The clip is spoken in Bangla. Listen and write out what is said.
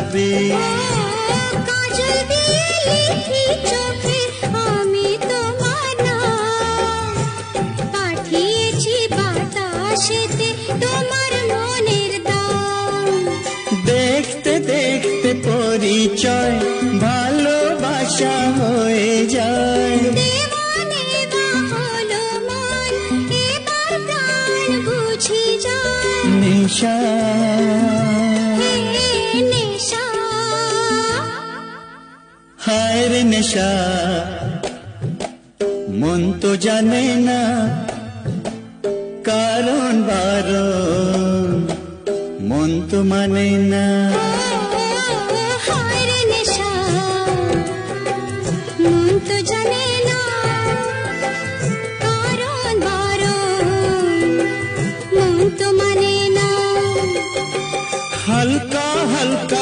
যাবে। কাজল দিয়ে লিখি চোখে আমি তোমার নাম, পাঠিয়েছি বাতাসেতে তোমার মনের দাম। দেখতে দেখতে পরিচয় ভালোবাসা হয়ে যায়। দেওয়ানে বা হলো মন, এবার প্রাণ বুঝি যায়। নেশা হে নেশা, হায় রে নেশা, মন তো জানে না কারণ বারণ, মন তো মানে না।